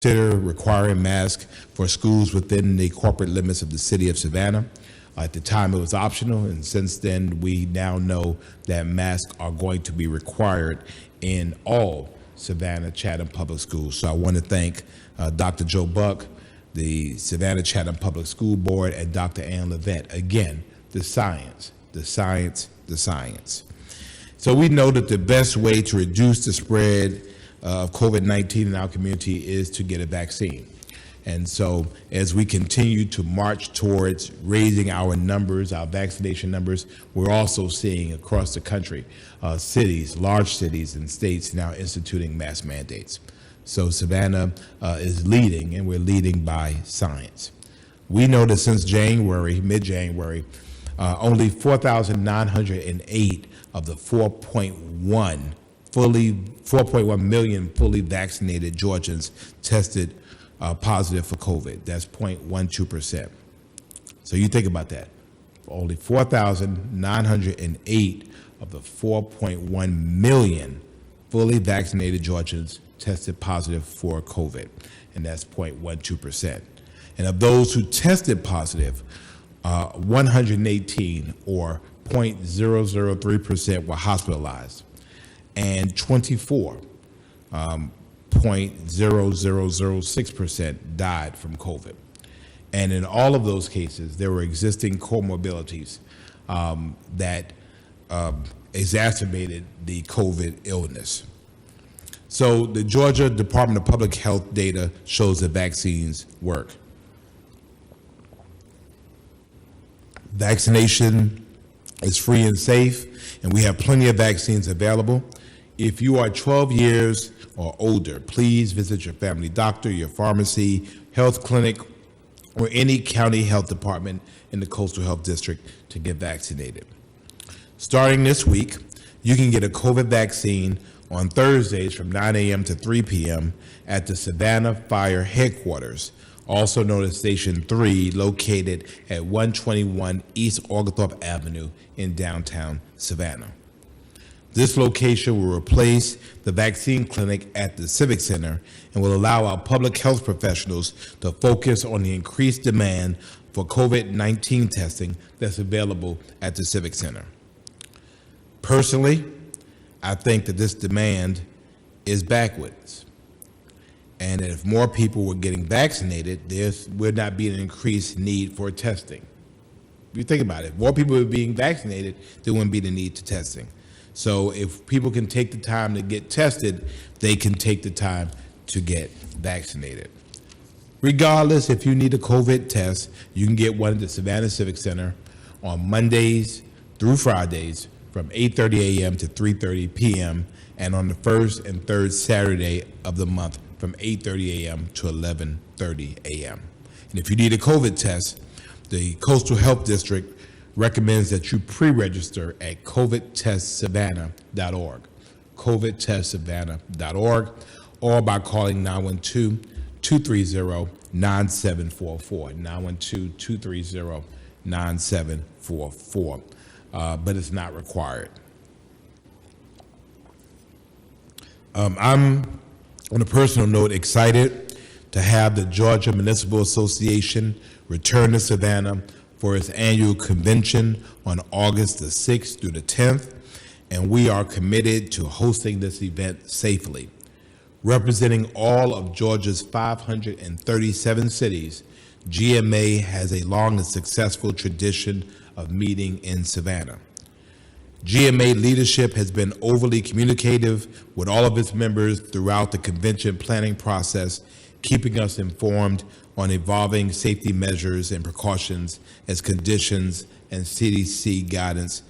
consider requiring masks for schools within the corporate limits of the city of Savannah. At the time, it was optional, and since then, we now know that masks are going to be required in all Savannah Chatham Public Schools. So I want to thank Dr. Joe Buck, the Savannah Chatham Public School Board, and Dr. Ann Levette. Again, the science, the science, the science. So we know that the best way to reduce the spread of COVID-19 in our community is to get a vaccine. And so as we continue to march towards raising our numbers, our vaccination numbers, we're also seeing across the country, cities, large cities and states now instituting mask mandates. So Savannah is leading, and we're leading by science. We know that since January, mid-January, only 4,908 of the 4.1 million fully vaccinated Georgians tested positive for COVID. That's 0.12%. So you think about that. Only 4,908 of the 4.1 million fully vaccinated Georgians tested positive for COVID, and that's 0.12%. And of those who tested positive, 118 or 0.003% were hospitalized, and 24, 0.0006% died from COVID. And in all of those cases, there were existing comorbidities that exacerbated the COVID illness. So the Georgia Department of Public Health data shows that vaccines work. Vaccination is free and safe, and we have plenty of vaccines available. If you are 12 years or older, please visit your family doctor, your pharmacy, health clinic, or any county health department in the Coastal Health District to get vaccinated. Starting this week, you can get a COVID vaccine on Thursdays from 9 a.m. to 3 p.m. at the Savannah Fire Headquarters, also known as Station 3, located at 121 East Oglethorpe Avenue in downtown Savannah. This location will replace the vaccine clinic at the Civic Center and will allow our public health professionals to focus on the increased demand for COVID-19 testing that's available at the Civic Center. Personally, I think that this demand is backwards, and that if more people were getting vaccinated, there would not be an increased need for testing. If you think about it, if more people were being vaccinated, there wouldn't be the need to testing. So if people can take the time to get tested, they can take the time to get vaccinated. Regardless, if you need a COVID test, you can get one at the Savannah Civic Center on Mondays through Fridays from 8:30 a.m. to 3:30 p.m. and on the first and third Saturday of the month from 8:30 a.m. to 11:30 a.m. And if you need a COVID test, the Coastal Health District recommends that you pre-register at covidtestsavannah.org, covidtestsavannah.org, or by calling 912-230-9744, 912-230-9744, but it's not required. I'm, on a personal note, excited to have the Georgia Municipal Association return to Savannah for its annual convention on August the 6th through the 10th, and we are committed to hosting this event safely. Representing all of Georgia's 537 cities, GMA has a long and successful tradition of meeting in Savannah. GMA leadership has been overly communicative with all of its members throughout the convention planning process, keeping us informed on evolving safety measures and precautions as conditions and CDC guidance